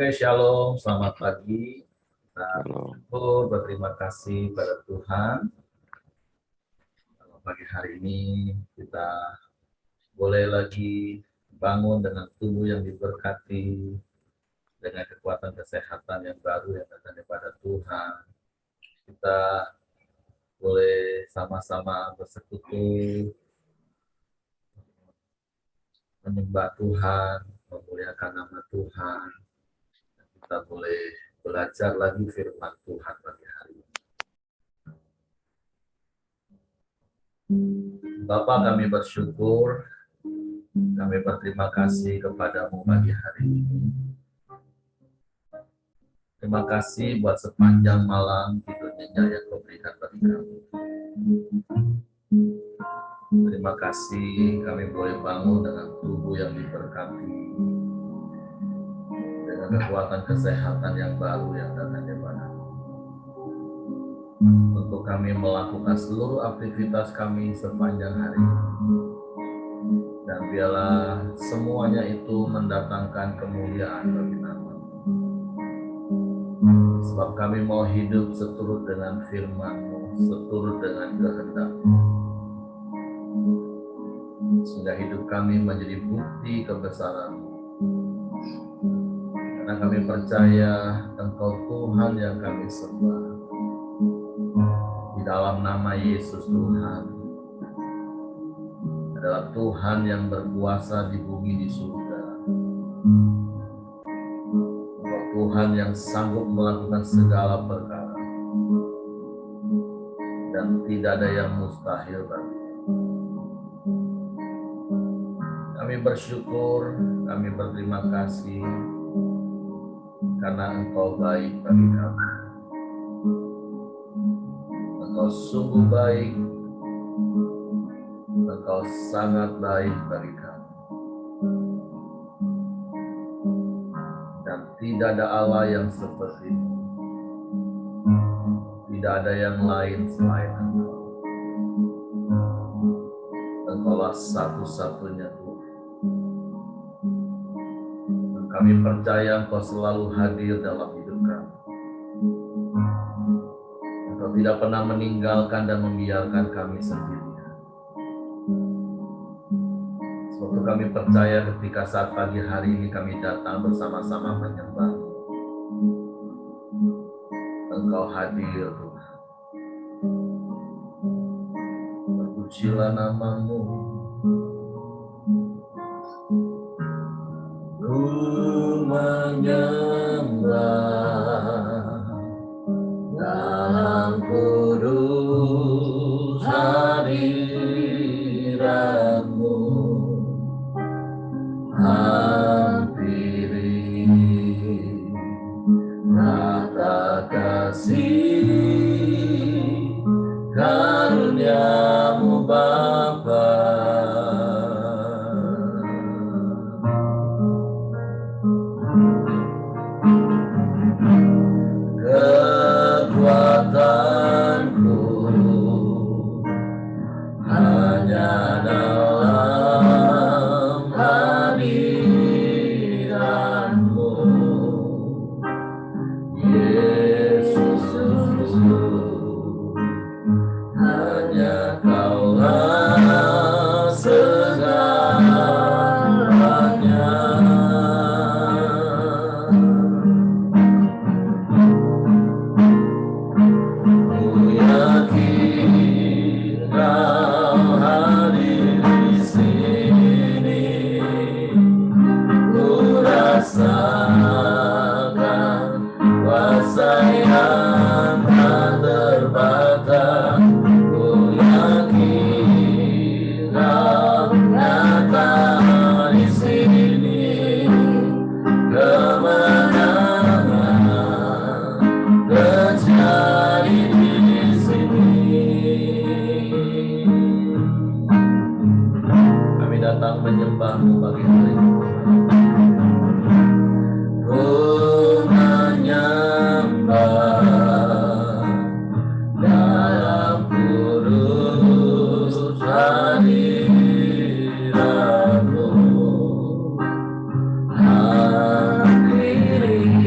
Oke, shalom, selamat pagi. Kita Halo. berterima kasih pada Tuhan. Pagi hari ini kita boleh lagi bangun dengan tubuh yang diberkati, dengan kekuatan kesehatan yang baru yang datang daripada Tuhan. Kita boleh sama-sama bersekutu, menyembah Tuhan, memuliakan nama Tuhan. Kita boleh belajar lagi firman Tuhan pagi hari ini. Bapa, kami bersyukur, kami berterima kasih kepadamu pagi hari ini. Terima kasih buat sepanjang malam tidur nyenyak yang kau berikan bagi kami. Terima kasih kami boleh bangun dengan tubuh yang diberkati, dengan kekuatan kesehatan yang baru yang datang daripada-Mu. Untuk kami melakukan seluruh aktivitas kami sepanjang hari ini. Dan biarlah semuanya itu mendatangkan kemuliaan bagi nama-Mu. Sebab kami mau hidup seturut dengan firman-Mu, seturut dengan kehendak-Mu. Sehingga hidup kami menjadi bukti kebesaran-Mu. Karena kami percaya Engkau Tuhan yang kami sembah. Di dalam nama Yesus Tuhan adalah Tuhan yang berkuasa di bumi di surga. Tuhan yang sanggup melakukan segala perkara. Dan tidak ada yang mustahil bagi. Kami bersyukur, kami berterima kasih karena Engkau baik bagi kami. Engkau sungguh baik, Engkau sangat baik bagi kami. Dan tidak ada Allah yang seperti-Mu. Tidak ada yang lain selain Engkau. Engkaulah satu-satunya Tuhan. Dan kami percaya Engkau selalu hadir dalam hidup kami. Engkau tidak pernah meninggalkan dan membiarkan kami sendirian. Sebab kami percaya ketika saat pagi hari ini kami datang bersama-sama menyembah. Engkau hadir Tuhan. Terpujilah nama-Mu. Ku menyembah dalam kudus hadirat-Mu. Hampiri rata kasih karunia-Mu Bapa. Kekuatanku hanya dalam hadirat-Mu, Yesus. Hanya Kaulah segalanya. Ku yakin Kau hadir di sini. Ku rasakan kuasa yang tak terbatas. Ku yakin Kau nyata di sini. Kemenangan terjadi di sini. Kami datang menyembah-Mu pagi hari ini. Ku menyembah dalam kudus hadirat-Mu. Hampiri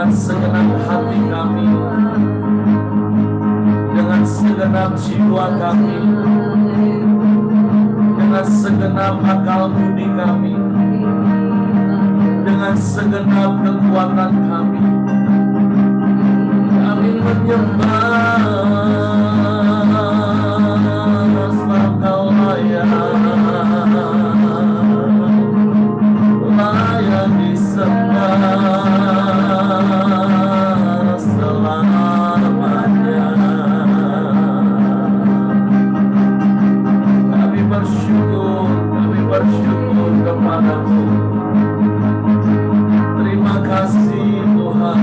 dengan segenap hati kami, dengan segenap jiwa kami, dengan segenap akal budi kami, dengan segenap kekuatan kami. Kami menyembah sebab Kau layak disembah selamanya. Kami bersyukur kepadamu. Terima kasih Tuhan,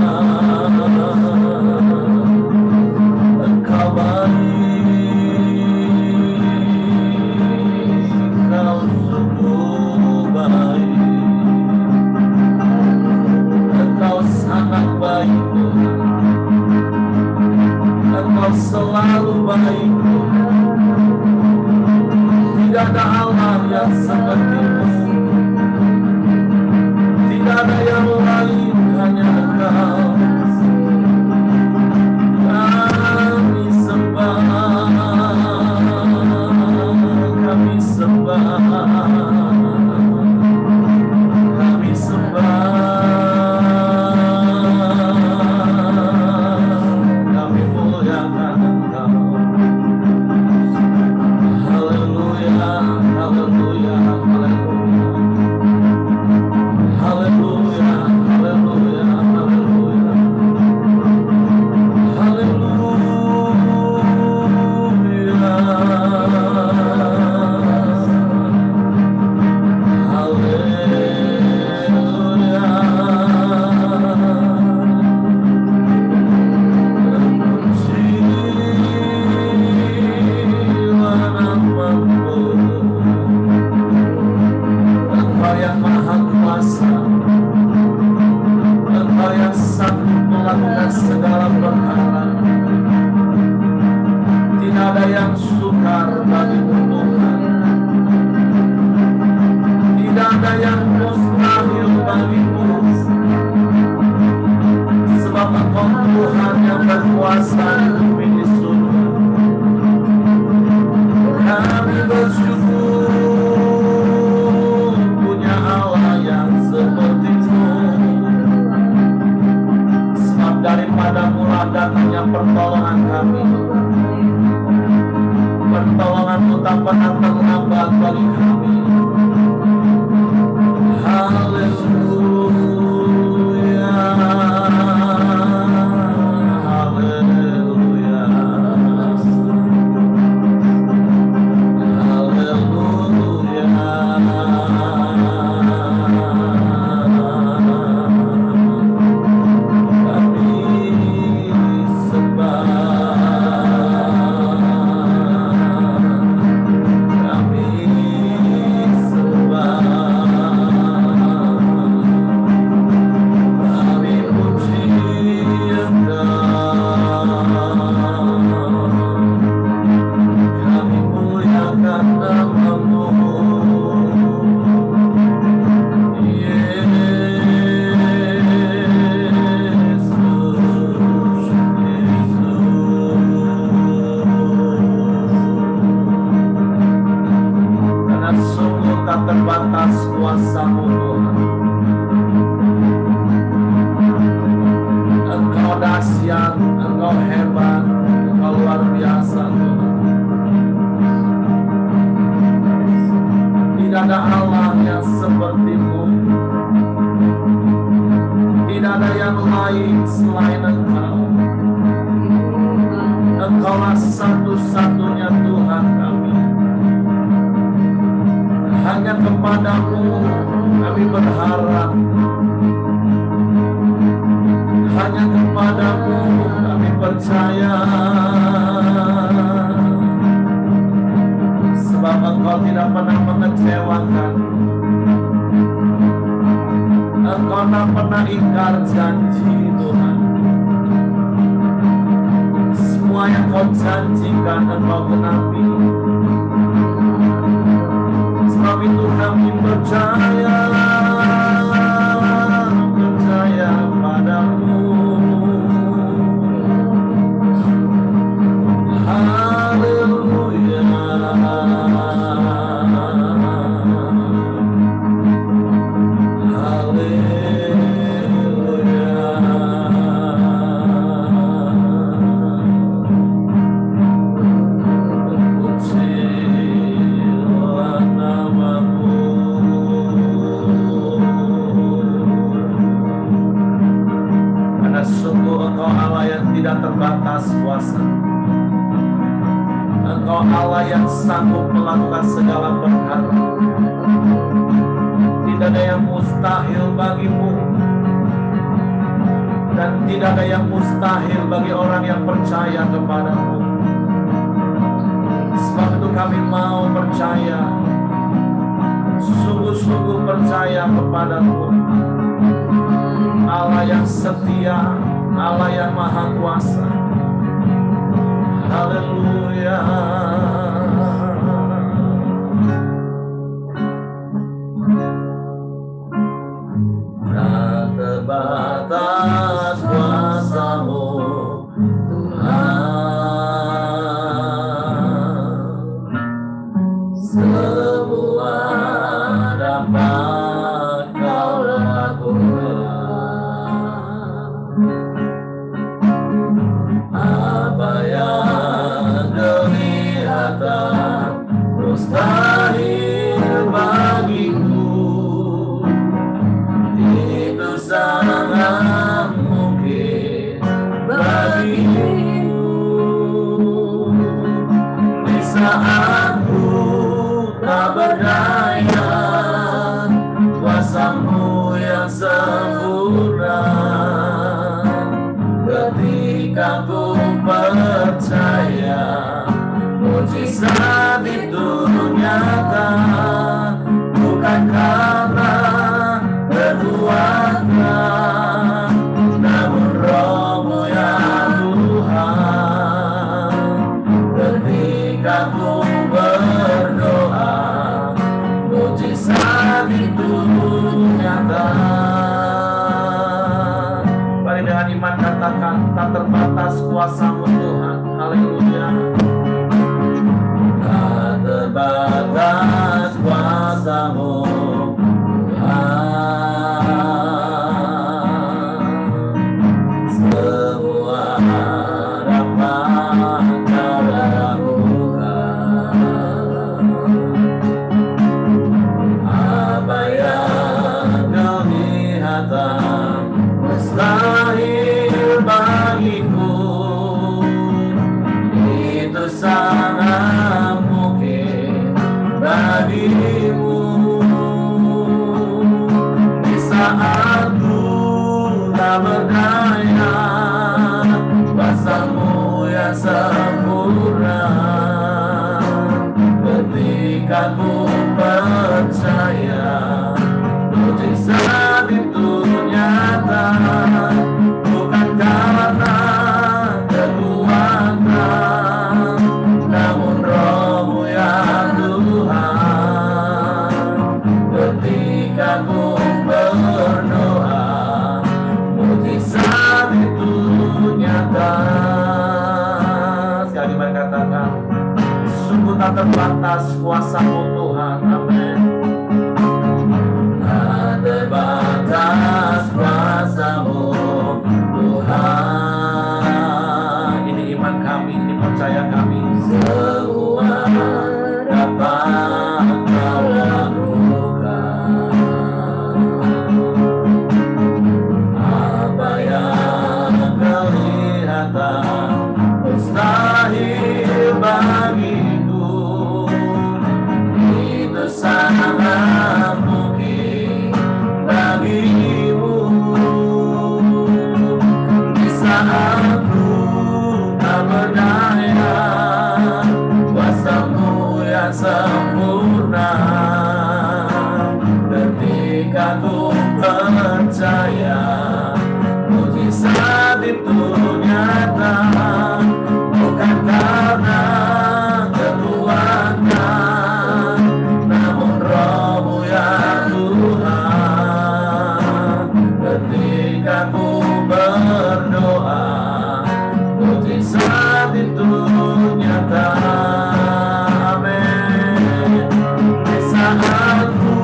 Engkau baik, Kau sungguh baik, Engkau sangat baik Tuhan, Engkau selalu baik Tuhan. Tidak ada Allah yang seperti-Mu, tidak ada yang lain, hanya Engkau. Kami sembah, kami sembah, kami sembah, kami muliakan Engkau. Haleluya, haleluya, haleluya, haleluya, haleluya, Engkau yang maha kuasa, Engkau yang sanggup melakukan segala perkara. Tidak ada yang sukar bagimu Tuhan, tidak ada yang mustahil bagimu, sebab Engkau Tuhan yang berkuasa di bumi di surga. Kami bersyukur punya Allah yang seperti-Mu, sebab daripadamu lah datangnya pertolongan kami. Pertolongan-Mu tak pernah terlambat bagi kami. Haleluya, haleluya, haleluya. Kami sembah, kami sembah, kami puji Engkau, kami muliakan nama-Mu. Karena sungguh tak terbatas kuasa-Mu Tuhan. Engkau dahsyat, Engkau hebat, Engkau luar biasa Tuhan. Tidak ada Allah yang seperti-Mu, tidak ada yang lain selain Engkau. Engkaulah satu-satunya Tuhan kami. Hanya kepadamu kami berharap, hanya kepadamu kami percaya, sebab Engkau tidak pernah mengecewakan, Engkau tak pernah ingkar janji Tuhan. Semua yang Kau janjikan Engkau genapi. Sebab itu kami percaya padamu. Sungguh Engkau Allah yang tidak terbatas kuasa. Engkau Allah yang sanggup melakukan segala perkara. Tidak ada yang mustahil bagimu, dan tidak ada yang mustahil bagi orang yang percaya kepadamu. Sebab itu kami mau percaya, sungguh-sungguh percaya kepadamu, Allah yang setia, Allah yang maha kuasa. Haleluya. Tak terbatas kuasa-Mu, Tuhan. Semua dapat Kau lakukan. Apa yang kelihatan mustahil bagiku, itu sangat mungkin bagimu. Di saat ku tak berdaya, kuasa-Mu yang sempurna. Ketika ku percaya, mujizat itu nyata, bukan karena kekuatan, namun Roh-Mu ya Tuhan. Ketika ku berdoa, mujizat itu nyata. Mari dengan iman katakan, tak terbatas kuasa-Mu Tuhan. Haleluya. Tak terbatas kuasa-Mu Tuhan. Semua dapat Kau lakukan. Apa yang kelihatan mustahil bagiku, itu sangat mungkin bagimu. Di saat ku tak berdaya, kuasa-Mu yang sempurna. Ketika ku percaya, mujizat itu nyata, bukan karena kekuatan, namun Roh-Mu ya Tuhan. Ketika ku berdoa, mujizat itu nyata. Sekali mari katakan, sungguh tak terbatas kuasa-Mu Tuhan. Amin. Tak terbatas kuasa-Mu Tuhan. Ini iman kami, ini percaya kami. Semua dapat Kau lakukan. Apa yang kelihatan mustahil bagiku, itu sangat mungkin bagimu. Di saat ku tak berdaya, kuasa-Mu yang sempurna. Ketika ku percaya, mujizat itu nyata, bukan karena kekuatan, namun Roh-Mu ya Tuhan. Ketika ku berdoa, mujizat itu nyata. Amin. Di saat ku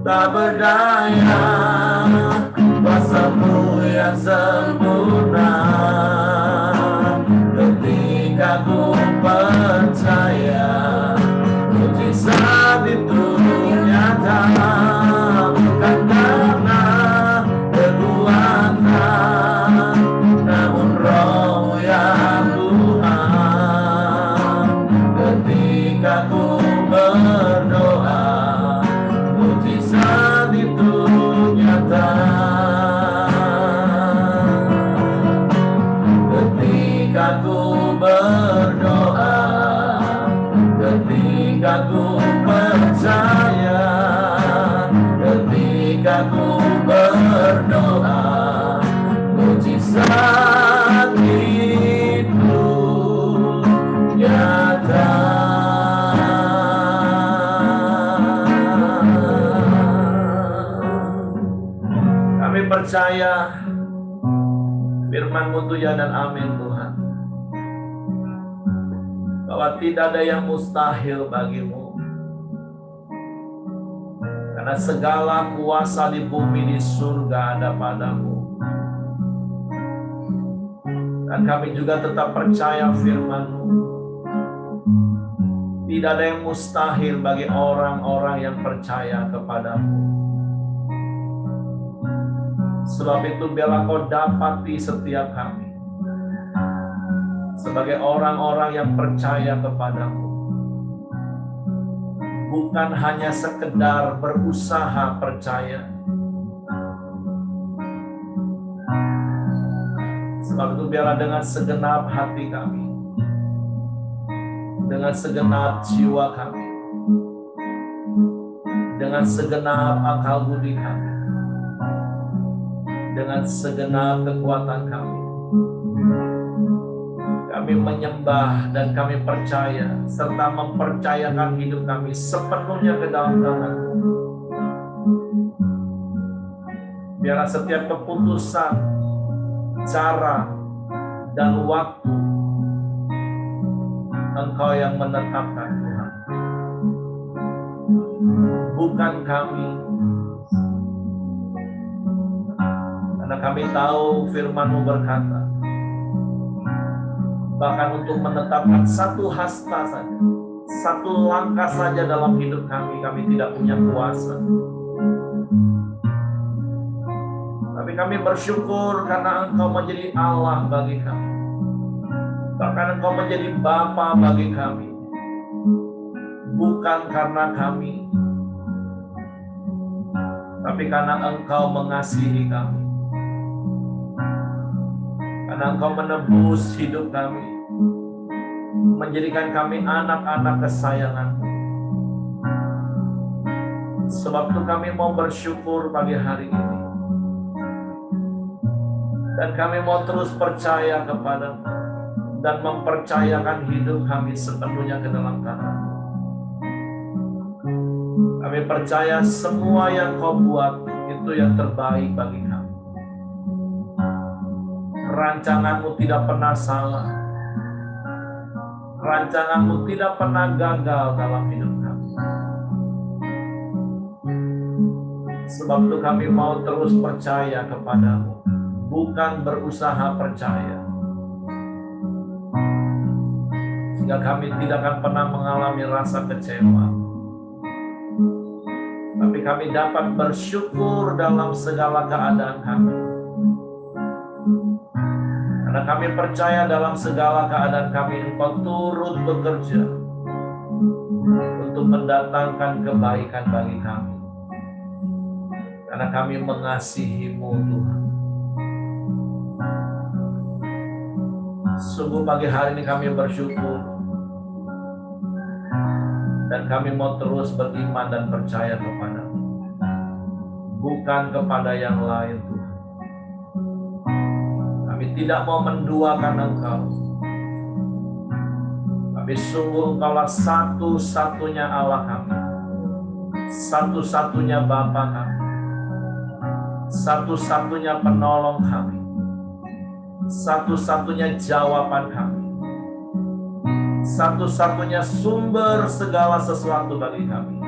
tak berdaya, kuasa-Mu yang sempurna. Ketika ku percaya, mujizat itu nyata, bukan karena kekuatan, Firman-Mu tuh ya dan amin Tuhan. Bahwa tidak ada yang mustahil bagi-Mu. Karena segala kuasa di bumi di surga ada pada-Mu. Dan kami juga tetap percaya firman-Mu. Tidak ada yang mustahil bagi orang-orang yang percaya kepada-Mu. Sebab itu biarlah Kau dapati setiap kami sebagai orang-orang yang percaya kepada-Mu. Bukan hanya sekedar berusaha percaya. Sebab itu biarlah dengan segenap hati kami, dengan segenap jiwa kami, dengan segenap akal budi kami, dengan segenap kekuatan kami, kami menyembah dan kami percaya serta mempercayakan hidup kami sepenuhnya ke dalam tangan-Mu. Biarlah setiap keputusan, cara, dan waktu Engkau yang menetapkan Tuhan. Bukan kami. Karena kami tahu firman-Mu berkata, bahkan untuk menetapkan satu hasta saja, satu langkah saja dalam hidup kami tidak punya kuasa. Tapi kami bersyukur karena Engkau menjadi Allah bagi kami. Bahkan Engkau menjadi Bapa bagi kami. Bukan karena kami, tapi karena Engkau mengasihi kami. Karena Engkau menebus hidup kami, menjadikan kami anak-anak kesayangan-Mu. Sebab itu kami mau bersyukur pagi hari ini. Dan kami mau terus percaya kepada-Mu dan mempercayakan hidup kami sepenuhnya ke dalam tangan-Mu. Kami percaya semua yang Kau buat itu yang terbaik bagi kami. Rancangan-Mu tidak pernah salah. Rancangan-Mu tidak pernah gagal dalam hidup kami. Sebab itu kami mau terus percaya kepada-Mu, bukan berusaha percaya. Sehingga kami tidak akan pernah mengalami rasa kecewa. Tapi kami dapat bersyukur dalam segala keadaan kami. Karena kami percaya dalam segala keadaan kami Engkau turut bekerja untuk mendatangkan kebaikan bagi kami. Karena kami mengasihi-Mu Tuhan. Sungguh pagi hari ini kami bersyukur. Dan kami mau terus beriman dan percaya kepada-Mu. Bukan kepada yang lain Tuhan. Kami tidak mau menduakan Engkau. Tapi sungguh Engkaulah satu-satunya Allah kami. Satu-satunya Bapa kami. Satu-satunya penolong kami. Satu-satunya jawaban kami. Satu-satunya sumber segala sesuatu bagi kami.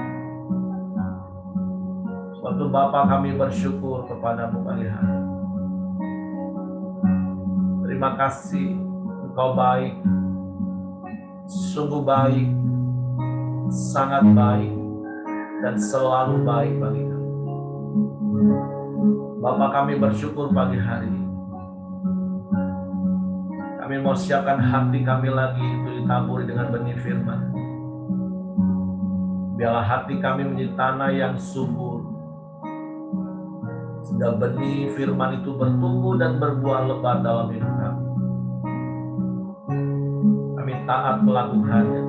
Suatu Bapa kami bersyukur kepada-Mu pagi hari. Terima kasih, Engkau baik, sungguh baik, sangat baik, dan selalu baik bagi kami. Bapa kami bersyukur pagi hari ini. Kami mau siapkan hati kami lagi itu ditaburi dengan benih firman. Biarlah hati kami menjadi tanah yang subur. Sehingga benih firman itu bertumbuh dan berbuah lebat dalam hidup kami. Kami taat melakukannya.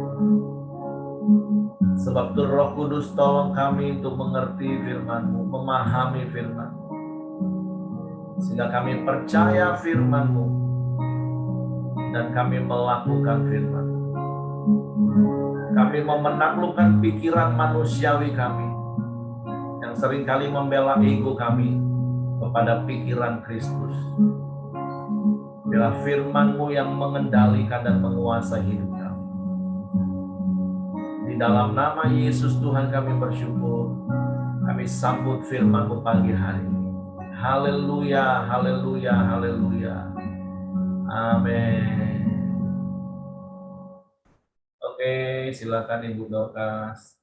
Sebab itu Roh Kudus tolong kami untuk mengerti firman-Mu, memahami firman-Mu. Sehingga kami percaya firman-Mu. Dan kami melakukan firman. Kami mau menaklukkan pikiran manusiawi kami yang seringkali membela ego kami kepada pikiran Kristus. Biarlah firman-Mu yang mengendalikan dan menguasai hidup kami. Di dalam nama Yesus Tuhan kami bersyukur. Kami sambut firman-Mu pagi hari ini. Haleluya, haleluya, haleluya. Amin. Oke, silakan Ibu Dorcas.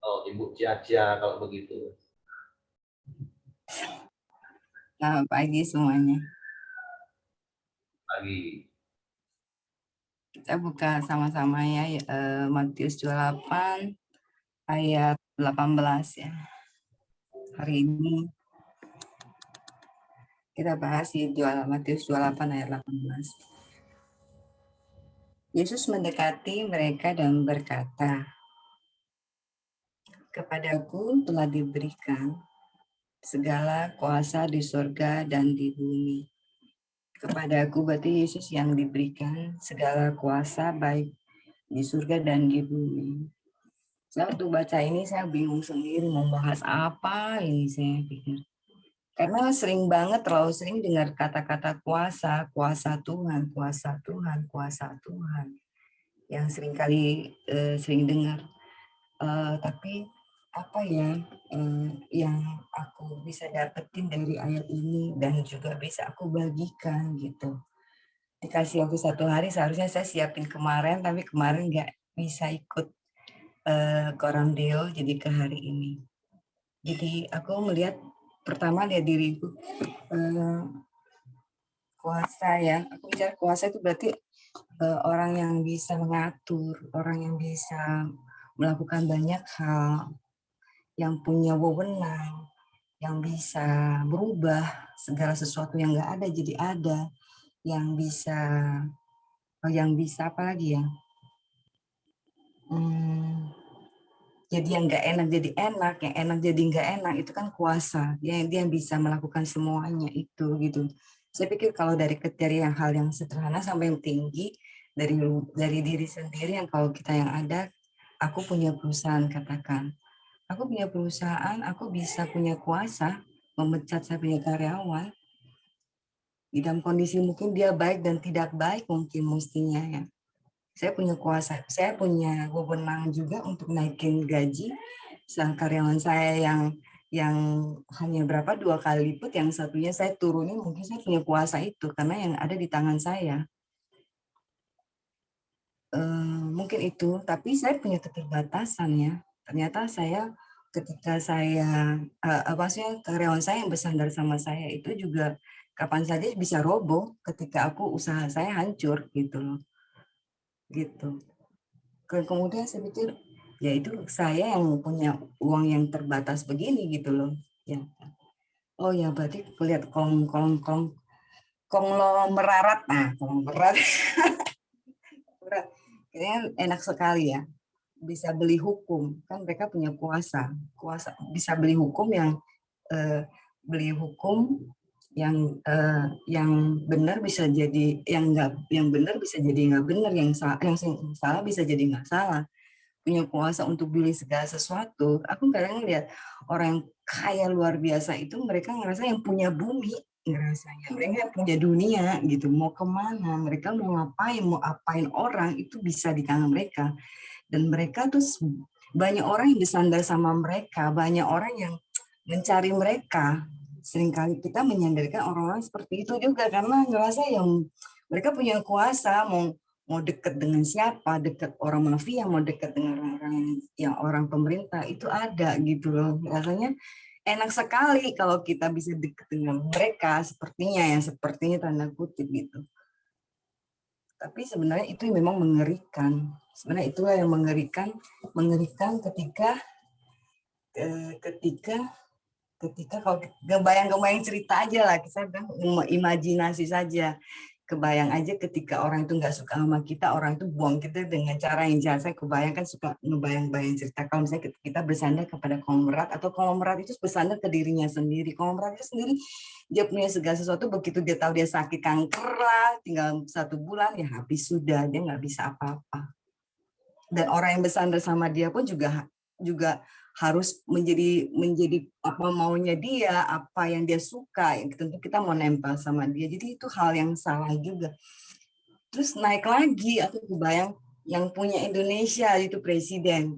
Oh, Ibu Cia-Cia kalau begitu. Selamat pagi semuanya. Pagi. Kita buka sama-sama ya, Matius 28 ayat 18 ya. Hari ini kita bahas di Matius 28 ayat 18. Yesus mendekati mereka dan berkata, "Kepadaku telah diberikan segala kuasa di surga dan di bumi." Kepadaku berarti Yesus yang diberikan segala kuasa baik di surga dan di bumi. Saya waktu baca ini saya bingung sendiri mau bahas apa ini, saya pikir. Karena sering banget, terlalu sering dengar kata-kata kuasa, kuasa Tuhan, kuasa Tuhan, kuasa Tuhan. Yang sering kali sering dengar. Tapi apa ya yang aku bisa dapetin dari ayat ini dan juga bisa aku bagikan gitu. Dikasih waktu 1 hari, seharusnya saya siapin kemarin, tapi kemarin nggak bisa ikut Korandeo, jadi ke hari ini. Jadi aku melihat pertama lihat diriku kuasa ya. Aku bicara kuasa itu berarti orang yang bisa mengatur, orang yang bisa melakukan banyak hal, yang punya wewenang, yang bisa berubah segala sesuatu yang nggak ada jadi ada, yang bisa apa lagi ya? Jadi yang nggak enak jadi enak, yang enak jadi nggak enak, itu kan kuasa. Dia yang bisa melakukan semuanya itu gitu. Saya pikir kalau dari hal yang sederhana sampai yang tinggi, dari diri sendiri, yang kalau kita yang ada, aku punya perusahaan, katakan. Aku punya perusahaan, aku bisa punya kuasa memecat saya punya karyawan. Di dalam kondisi mungkin dia baik dan tidak baik mungkin mestinya ya. Saya punya kuasa, saya punya wewenang juga untuk naikin gaji sang karyawan saya yang hanya 2 kali lipat, yang satunya saya turunin, mungkin saya punya kuasa itu karena yang ada di tangan saya. Mungkin itu, tapi saya punya keterbatasan ya. Ternyata saya ketika saya maksudnya karyawan saya yang bersandar sama saya itu juga kapan saja bisa roboh ketika usaha saya hancur gitu loh. Gitu. Kemudian saya pikir ya itu saya yang punya uang yang terbatas begini gitu loh ya. Oh ya berarti lihat konglomerat, konglomerat kayaknya enak sekali ya, bisa beli hukum, kan mereka punya kuasa bisa beli hukum beli hukum yang benar bisa jadi yang benar bisa jadi nggak benar, yang salah bisa jadi nggak salah, punya kuasa untuk beli segala sesuatu. Aku kadang lihat orang yang kaya luar biasa itu mereka ngerasa yang punya bumi, ngerasanya mereka yang punya dunia gitu, mau kemana, mereka mau ngapain, mau apain orang itu bisa di tangan mereka. Dan mereka tuh banyak orang yang bersandar sama mereka, banyak orang yang mencari mereka. Seringkali kita menyandarkan orang-orang seperti itu juga karena ngerasa yang mereka punya kuasa, mau dekat dengan siapa, dekat orang mafia, mau dekat dengan orang-orang yang orang pemerintah, itu ada gitu loh. Rasanya enak sekali kalau kita bisa dekat dengan mereka, sepertinya tanda kutip gitu. Tapi sebenarnya itu memang mengerikan. Sebenarnya itulah yang mengerikan ketika kalau kebayang cerita aja lah, kita imajinasi saja, kebayang aja ketika orang itu nggak suka sama kita, orang itu buang kita dengan cara yang jahat. Saya kebayangkan suka ngebayang cerita kalau misalnya kita bersandar kepada konglomerat, atau konglomerat itu bersandar ke dirinya sendiri. Konglomerat itu sendiri dia punya segala sesuatu, begitu dia tahu dia sakit kanker lah, tinggal 1 bulan ya habis sudah, dia nggak bisa apa-apa. Dan orang yang bersandar sama dia pun juga harus menjadi apa maunya dia, apa yang dia suka. Tentu kita mau nempel sama dia. Jadi itu hal yang salah juga. Terus naik lagi, aku kebayang yang punya Indonesia itu presiden.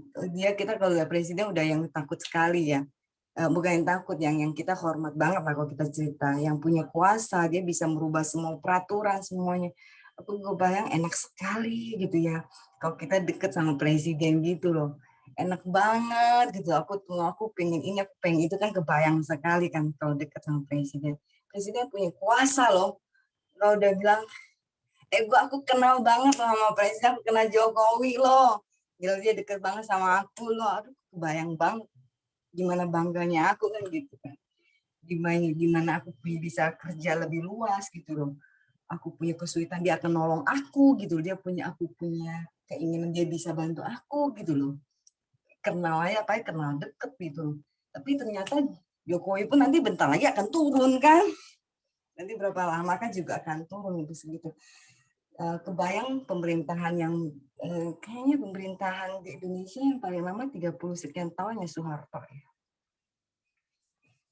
Kita kalau lihat presiden udah yang takut sekali ya. Bukan yang takut, yang kita hormat banget lah kalau kita cerita. Yang punya kuasa, dia bisa merubah semua peraturan semuanya. Aku kebayang enak sekali gitu ya. Kalau kita deket sama presiden gitu loh. Enak banget gitu. Aku pengen ini, aku pengen itu kan kebayang sekali kan kalau deket sama presiden. Presiden punya kuasa loh. Kalau udah bilang, aku kenal banget sama presiden, aku kenal Jokowi loh. Gila dia deket banget sama aku loh. Aduh, kebayang banget gimana bangganya aku kan gitu kan. Gimana aku bisa kerja lebih luas gitu loh. Aku punya kesulitan dia akan nolong aku gitu. Aku punya keinginan dia bisa bantu aku gitu loh. Kenal aja kenal deket gitu. Tapi ternyata Jokowi pun nanti bentar lagi akan turun kan. Nanti berapa lama kan juga akan turun gitu segitu. Kebayang pemerintahan yang kayaknya pemerintahan di Indonesia yang paling lama 30 sekian tahun ya Soeharto ya.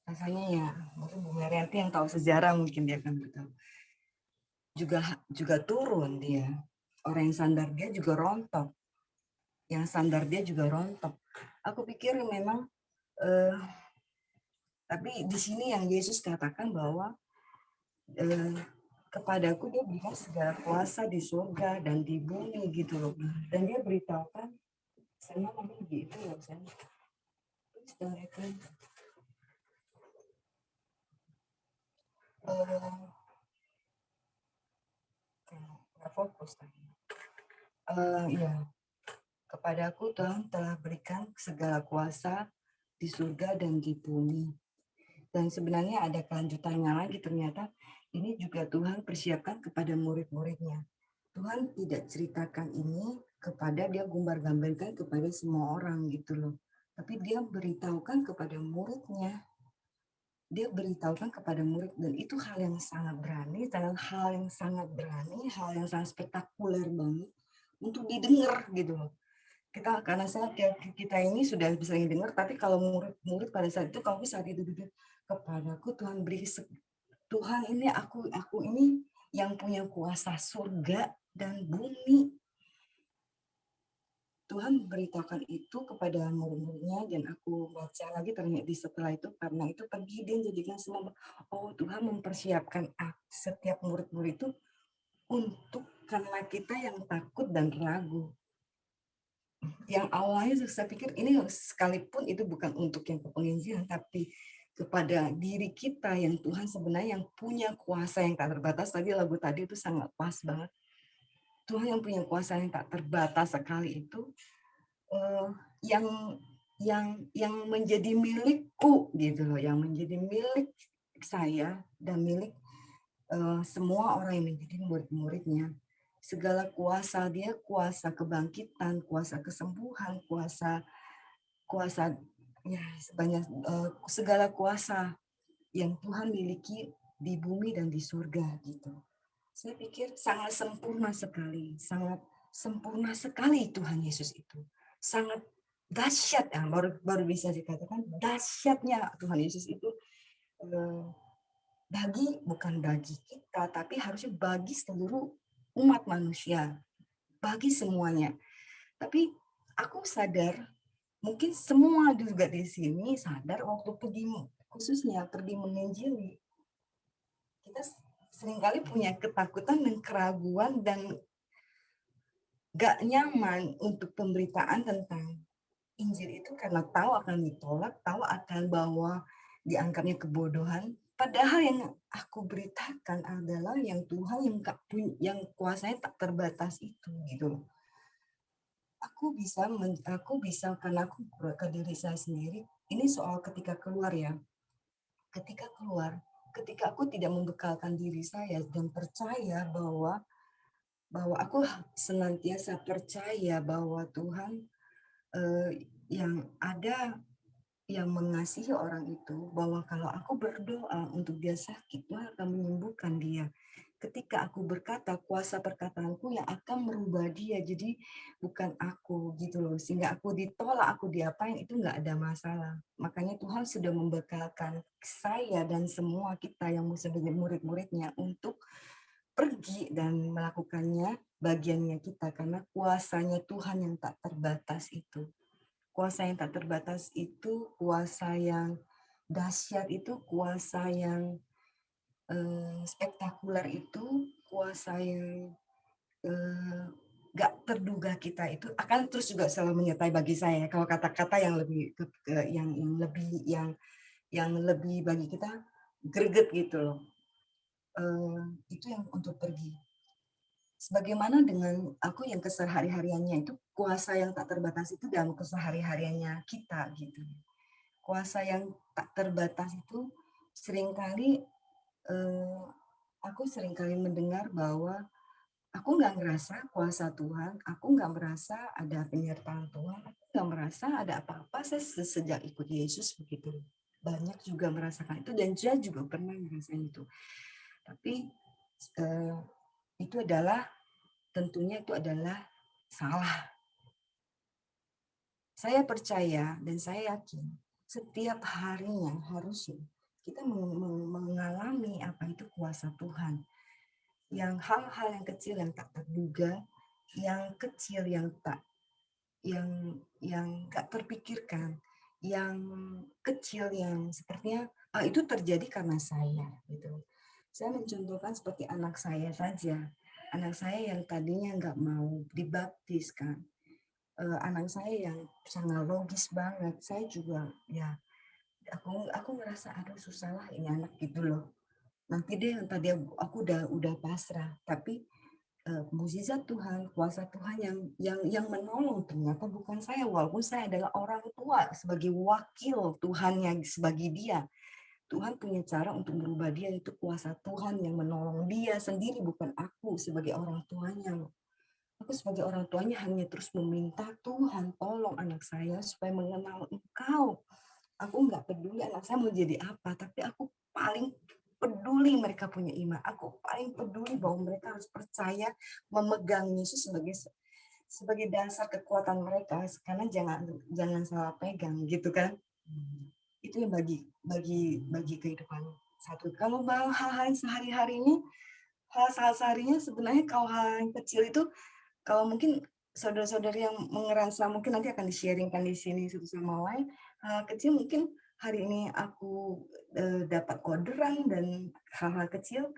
Rasanya ya, mungkin Bu Merianti yang tahu sejarah mungkin dia akan beritahu. Juga turun dia. Orang yang sandar dia juga rontok. Yang sandar dia juga rontok. Aku pikir memang tapi di sini yang Yesus katakan bahwa kepadaku dia berikan segala kuasa di surga dan di bumi gitu loh. Dan dia beritahukan sama mami gitu loh saya. Terus dan itu nggak fokus tadi. Ya, kepadaku Tuhan telah berikan segala kuasa di surga dan di bumi. Dan sebenarnya ada kelanjutannya lagi ternyata ini juga Tuhan persiapkan kepada murid-muridnya. Tuhan tidak ceritakan ini kepada dia gambar-gambarkan kepada semua orang gitu loh. Tapi dia beritahukan kepada muridnya. Dia beritahukan kepada murid dan itu hal yang sangat berani, hal yang sangat spektakuler banget untuk didengar gitu loh. Karena kita ini sudah bisa dengar, tapi kalau murid pada saat itu kalau saat itu kepadaku Tuhan beri Tuhan ini aku ini yang punya kuasa surga dan bumi. Tuhan beritahukan itu kepada murid-muridnya dan aku baca lagi ternyata setelah itu karena itu pergi dia jadikan semua Tuhan mempersiapkan setiap murid-murid itu untuk karena kita yang takut dan ragu. Yang awalnya saya pikir ini sekalipun itu bukan untuk yang kepenginjilan tapi kepada diri kita yang Tuhan sebenarnya yang punya kuasa yang tak terbatas. Tadi lagu tadi itu sangat pas banget. Tuhan yang punya kuasa yang tak terbatas sekali itu yang menjadi milikku gitu loh, yang menjadi milik saya dan milik semua orang yang menjadi murid-muridnya. Segala kuasa dia, kuasa kebangkitan, kuasa kesembuhan, kuasa ya sebanyak segala kuasa yang Tuhan miliki di bumi dan di surga gitu. Saya pikir sangat sempurna sekali Tuhan Yesus itu. Sangat dahsyat ya, baru bisa dikatakan dahsyatnya Tuhan Yesus itu bukan bagi kita, tapi harusnya bagi seluruh umat manusia, bagi semuanya. Tapi aku sadar, mungkin semua juga di sini sadar waktu khususnya pergi menginjili, kita seringkali punya ketakutan dan keraguan dan gak nyaman untuk pemberitaan tentang Injil itu karena tahu akan ditolak, tahu akan bahwa dianggapnya kebodohan. Padahal yang aku beritakan adalah yang Tuhan yang kuasanya tak terbatas itu gitu. Aku bisa karena aku ke diri saya sendiri. Ini soal ketika keluar ya. Ketika aku tidak membekalkan diri saya dan percaya bahwa aku senantiasa percaya bahwa Tuhan yang ada yang mengasihi orang itu, bahwa kalau aku berdoa untuk dia sakit, Tuhan akan menyembuhkan dia. Ketika aku berkata, kuasa perkataanku yang akan merubah dia, jadi bukan aku gitu loh. Sehingga aku ditolak, aku diapain, itu nggak ada masalah. Makanya Tuhan sudah membekalkan saya dan semua kita yang sebagai murid-muridnya untuk pergi dan melakukannya bagiannya kita. Karena kuasanya Tuhan yang tak terbatas itu. Kuasa yang tak terbatas itu kuasa yang dahsyat, itu kuasa yang spektakuler, itu kuasa yang gak terduga kita itu akan terus juga selalu menyertai bagi saya. Kalau kata-kata yang lebih yang lebih bagi kita greget gitu loh. Itu yang untuk pergi. Sebagaimana dengan aku yang kesehari-hariannya itu kuasa yang tak terbatas itu dalam kesehari-hariannya kita gitu. Kuasa yang tak terbatas itu seringkali aku seringkali mendengar bahwa aku nggak merasa kuasa Tuhan, aku nggak merasa ada penyertaan Tuhan, aku nggak merasa ada apa-apa saya sejak ikut Yesus begitu. Banyak juga merasakan itu dan saya juga pernah merasakan itu. Tapi itu adalah tentunya itu adalah salah. Saya percaya dan saya yakin setiap harinya harusnya kita mengalami apa itu kuasa Tuhan. Yang hal-hal yang kecil yang tak terduga, yang kecil yang tak yang gak terpikirkan, yang kecil yang sepertinya itu terjadi karena saya gitu. Saya mencontohkan seperti anak saya saja. Anak saya yang tadinya nggak mau dibaptis kan, anak saya yang sangat logis banget. Saya juga ya aku ngerasa aduh susah lah ini anak gitu loh. Nanti deh yang tadi aku udah pasrah, tapi mukjizat Tuhan, kuasa Tuhan yang menolong ternyata bukan saya, walaupun saya adalah orang tua sebagai wakil Tuhan yang sebagai dia. Tuhan punya cara untuk merubah dia, itu kuasa Tuhan yang menolong dia sendiri, bukan aku sebagai orang tuanya. Aku sebagai orang tuanya hanya terus meminta Tuhan tolong anak saya supaya mengenal Engkau. Aku nggak peduli anak saya mau jadi apa, tapi aku paling peduli mereka punya iman. Aku paling peduli bahwa mereka harus percaya memegang Yesus sebagai dasar kekuatan mereka. Karena jangan salah pegang gitu kan. Itu yang bagi kehidupan satu. Kalau hal-hal sehari-harinya, hal-hal seharinya sebenarnya kalau hal yang kecil itu kalau mungkin saudara-saudari yang mengerasa mungkin nanti akan di-sharing-kan di sini satu sama lain, hal kecil mungkin hari ini aku dapat orderan dan hal-hal kecil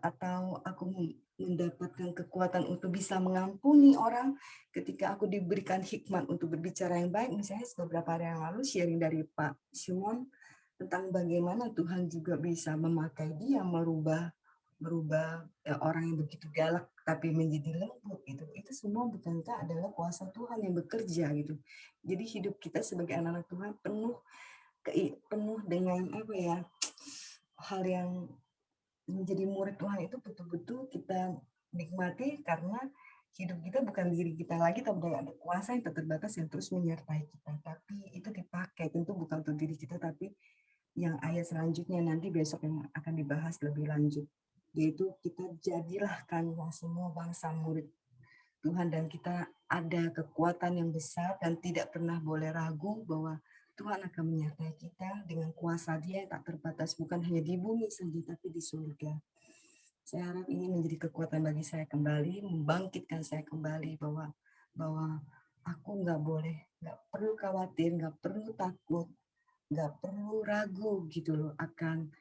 atau aku mendapatkan kekuatan untuk bisa mengampuni orang ketika aku diberikan hikmat untuk berbicara yang baik. Misalnya beberapa hari yang lalu sharing dari Pak Simon tentang bagaimana Tuhan juga bisa memakai dia merubah orang yang begitu galak tapi menjadi lembut gitu. Itu semua bukankah adalah kuasa Tuhan yang bekerja gitu. Jadi hidup kita sebagai anak-anak Tuhan penuh dengan apa ya, hal yang menjadi murid Tuhan itu betul-betul kita nikmati karena hidup kita bukan diri kita lagi, tapi ada kuasa yang tak terbatas yang terus menyertai kita. Tapi itu dipakai tentu bukan untuk diri kita, tapi yang ayat selanjutnya nanti besok yang akan dibahas lebih lanjut, yaitu kita jadilah kalian semua bangsa murid Tuhan, dan kita ada kekuatan yang besar dan tidak pernah boleh ragu bahwa Tuhan akan menyertai kita dengan kuasa Dia yang tak terbatas, bukan hanya di bumi saja tapi di surga. Saya harap ini menjadi kekuatan bagi saya kembali, membangkitkan saya kembali bahwa aku nggak perlu khawatir, nggak perlu takut, nggak perlu ragu gitu loh akan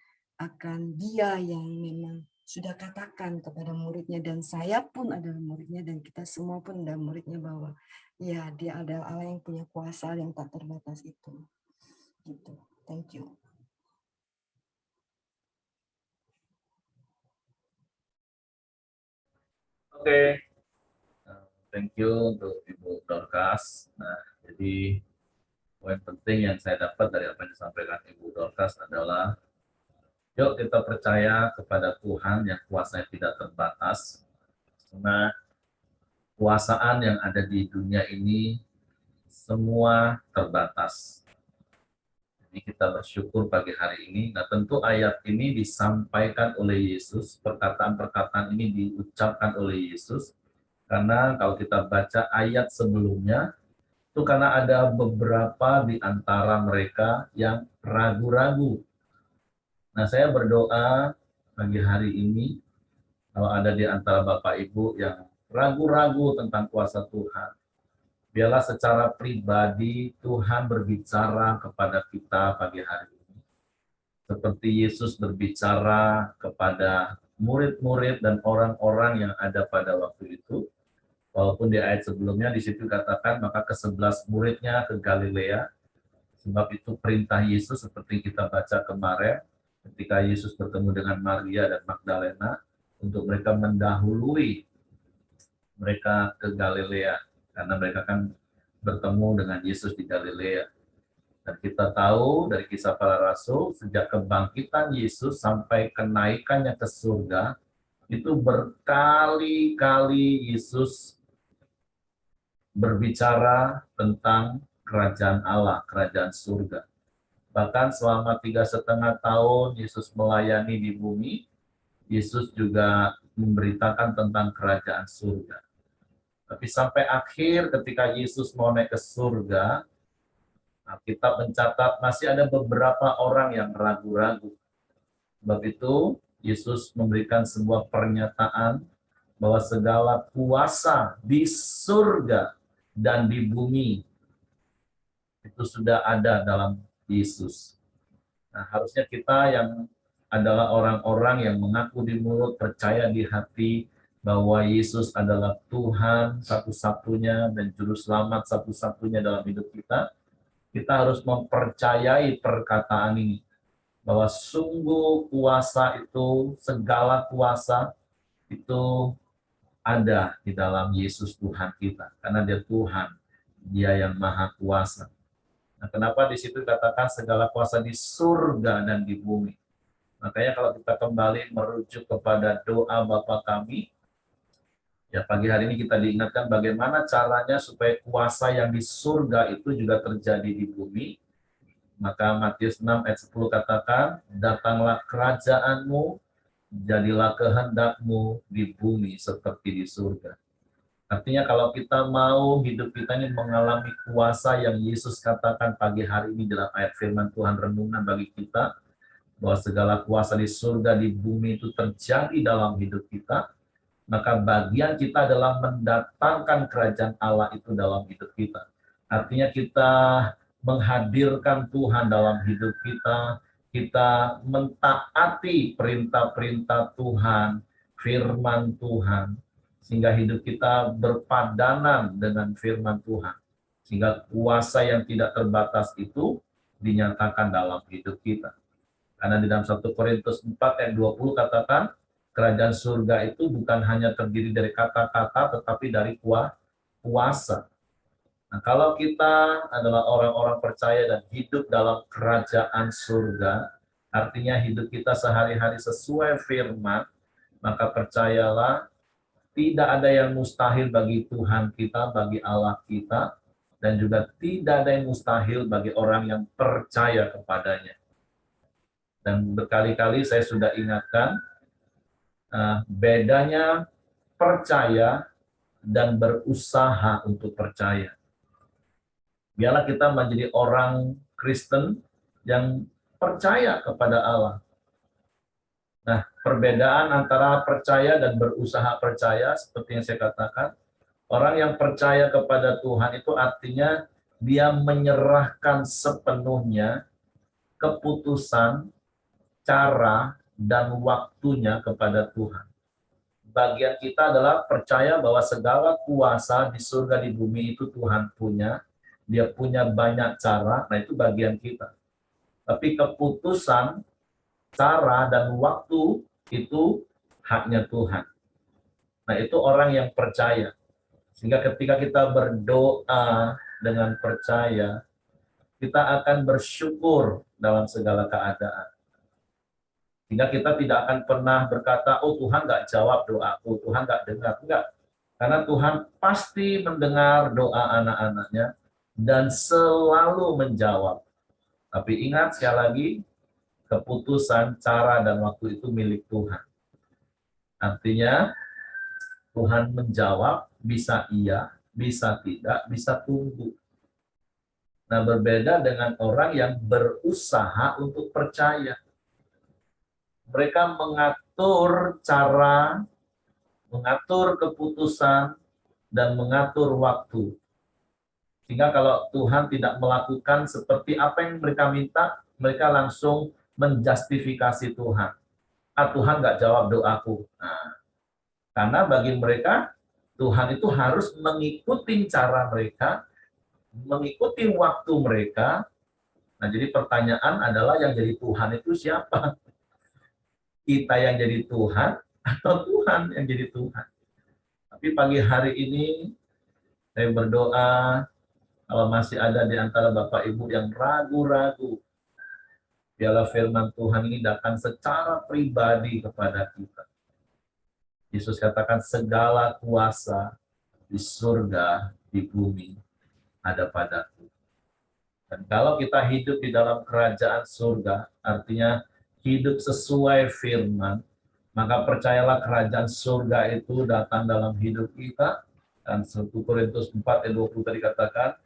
Dia yang memang sudah katakan kepada muridnya, dan saya pun adalah muridnya dan kita semua pun adalah muridnya, bahwa ya Dia adalah Allah yang punya kuasa yang tak terbatas itu. Gitu. Thank you. Oke, thank you untuk Ibu Dorcas. Nah, jadi poin penting yang saya dapat dari apa yang disampaikan Ibu Dorcas adalah yuk kita percaya kepada Tuhan yang kuasanya tidak terbatas. Karena kuasaan yang ada di dunia ini semua terbatas. Ini kita bersyukur pagi hari ini. Nah, tentu ayat ini disampaikan oleh Yesus, perkataan-perkataan ini diucapkan oleh Yesus, karena kalau kita baca ayat sebelumnya, itu karena ada beberapa di antara mereka yang ragu-ragu. Nah, saya berdoa pagi hari ini, kalau ada di antara Bapak Ibu yang ragu-ragu tentang kuasa Tuhan, biarlah secara pribadi Tuhan berbicara kepada kita pagi hari ini. Seperti Yesus berbicara kepada murid-murid dan orang-orang yang ada pada waktu itu. Walaupun di ayat sebelumnya di situ katakan maka ke-11 muridnya ke Galilea. Sebab itu perintah Yesus seperti kita baca kemarin ketika Yesus bertemu dengan Maria dan Magdalena untuk mereka mendahului mereka ke Galilea karena mereka kan bertemu dengan Yesus di Galilea. Dan kita tahu dari kisah para rasul, sejak kebangkitan Yesus sampai kenaikannya ke surga, itu berkali-kali Yesus berbicara tentang kerajaan Allah, kerajaan surga. Bahkan selama 3,5 tahun Yesus melayani di bumi, Yesus juga memberitakan tentang kerajaan surga. Tapi sampai akhir ketika Yesus mau naik ke surga, kita mencatat masih ada beberapa orang yang ragu-ragu. Sebab itu, Yesus memberikan sebuah pernyataan bahwa segala kuasa di surga dan di bumi itu sudah ada dalam Yesus. Nah, harusnya kita yang adalah orang-orang yang mengaku di mulut, percaya di hati bahwa Yesus adalah Tuhan satu-satunya dan Juru Selamat satu-satunya dalam hidup kita, kita harus mempercayai perkataan ini, bahwa sungguh kuasa itu, segala kuasa itu ada di dalam Yesus Tuhan kita, karena Dia Tuhan, Dia yang Maha Kuasa. Nah, kenapa di situ katakan segala kuasa di surga dan di bumi? Makanya kalau kita kembali merujuk kepada doa Bapa kami, ya pagi hari ini kita diingatkan bagaimana caranya supaya kuasa yang di surga itu juga terjadi di bumi. Maka Matius 6 ayat 10 katakan, datanglah kerajaanmu, jadilah kehendakmu di bumi seperti di surga. Artinya kalau kita mau hidup kita ini mengalami kuasa yang Yesus katakan pagi hari ini dalam ayat firman Tuhan renungan bagi kita, bahwa segala kuasa di surga, di bumi itu terjadi dalam hidup kita, maka bagian kita adalah mendatangkan kerajaan Allah itu dalam hidup kita. Artinya kita menghadirkan Tuhan dalam hidup kita, kita mentaati perintah-perintah Tuhan, firman Tuhan, sehingga hidup kita berpadanan dengan firman Tuhan. Sehingga kuasa yang tidak terbatas itu dinyatakan dalam hidup kita. Karena di dalam 1 Korintus 4 ayat 20 katakan, kerajaan surga itu bukan hanya terdiri dari kata-kata, tetapi dari kuasa. Nah, kalau kita adalah orang-orang percaya dan hidup dalam kerajaan surga, artinya hidup kita sehari-hari sesuai firman, maka percayalah, tidak ada yang mustahil bagi Tuhan kita, bagi Allah kita, dan juga tidak ada yang mustahil bagi orang yang percaya kepadanya. Dan berkali-kali saya sudah ingatkan, bedanya percaya dan berusaha untuk percaya. Biarlah kita menjadi orang Kristen yang percaya kepada Allah. Nah, perbedaan antara percaya dan berusaha percaya, seperti yang saya katakan, orang yang percaya kepada Tuhan itu artinya dia menyerahkan sepenuhnya keputusan, cara, dan waktunya kepada Tuhan. Bagian kita adalah percaya bahwa segala kuasa di surga di bumi itu Tuhan punya, Dia punya banyak cara, nah itu bagian kita. Tapi keputusan, cara, dan waktu itu haknya Tuhan. Nah itu orang yang percaya. Sehingga ketika kita berdoa dengan percaya, kita akan bersyukur dalam segala keadaan. Sehingga kita tidak akan pernah berkata, oh Tuhan nggak jawab doaku, Tuhan nggak dengar. Enggak. Karena Tuhan pasti mendengar doa anak-anaknya dan selalu menjawab. Tapi ingat sekali lagi, keputusan, cara, dan waktu itu milik Tuhan. Artinya, Tuhan menjawab, bisa iya, bisa tidak, bisa tunggu. Nah, berbeda dengan orang yang berusaha untuk percaya. Mereka mengatur cara, mengatur keputusan, dan mengatur waktu. Sehingga kalau Tuhan tidak melakukan seperti apa yang mereka minta, mereka langsung menjustifikasi Tuhan. Ah, Tuhan nggak jawab doaku. Nah, karena bagi mereka, Tuhan itu harus mengikuti cara mereka, mengikuti waktu mereka. Nah, jadi pertanyaan adalah yang jadi Tuhan itu siapa? Kita yang jadi Tuhan atau Tuhan yang jadi Tuhan? Tapi pagi hari ini saya berdoa kalau masih ada di antara Bapak Ibu yang ragu-ragu, biarlah firman Tuhan ini datang secara pribadi kepada kita. Yesus katakan segala kuasa di surga, di bumi ada padaku. Dan kalau kita hidup di dalam kerajaan surga, artinya hidup sesuai firman, maka percayalah kerajaan surga itu datang dalam hidup kita. Dan 1 Korintus 4 ayat 20 tadi katakan,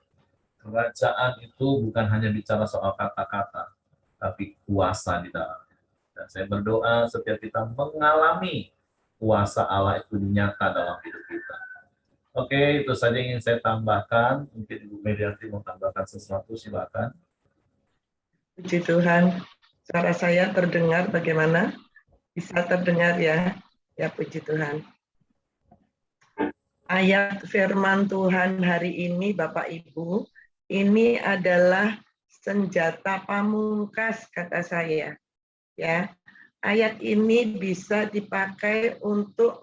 kerajaan itu bukan hanya bicara soal kata-kata, tapi kuasa di dalam. Dan saya berdoa setiap kita mengalami kuasa Allah itu nyata dalam hidup kita. Oke, itu saja yang ingin saya tambahkan. Mungkin Ibu Medianti mau tambahkan sesuatu, silakan. Puji Tuhan, suara saya terdengar bagaimana? Bisa terdengar ya? Ya, puji Tuhan. Ayat firman Tuhan hari ini, Bapak Ibu, ini adalah senjata pamungkas, kata saya. Ya, ayat ini bisa dipakai untuk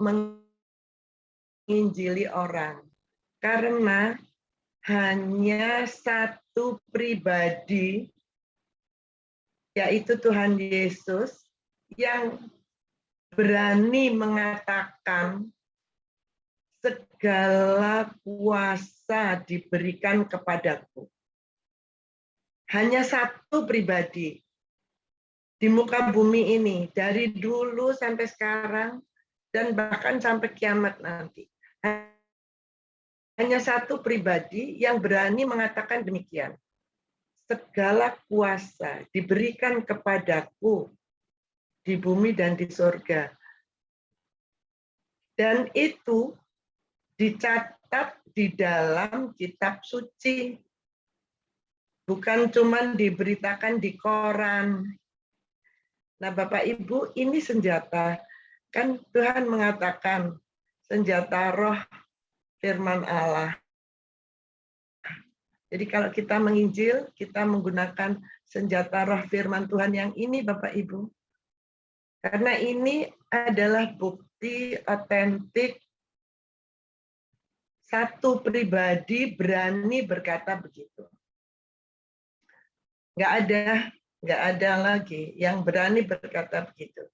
menginjili orang. Karena hanya satu pribadi, yaitu Tuhan Yesus, yang berani mengatakan segala kuasa diberikan kepadaku. Hanya satu pribadi di muka bumi ini, dari dulu sampai sekarang, dan bahkan sampai kiamat nanti. Hanya satu pribadi yang berani mengatakan demikian. Segala kuasa diberikan kepadaku di bumi dan di surga. Dan itu dicatat di dalam kitab suci. Bukan cuma diberitakan di koran. Nah, Bapak Ibu, ini senjata. Kan Tuhan mengatakan senjata roh firman Allah. Jadi kalau kita menginjil, kita menggunakan senjata roh firman Tuhan yang ini, Bapak Ibu. Karena ini adalah bukti otentik satu pribadi berani berkata begitu. Nggak ada lagi yang berani berkata begitu.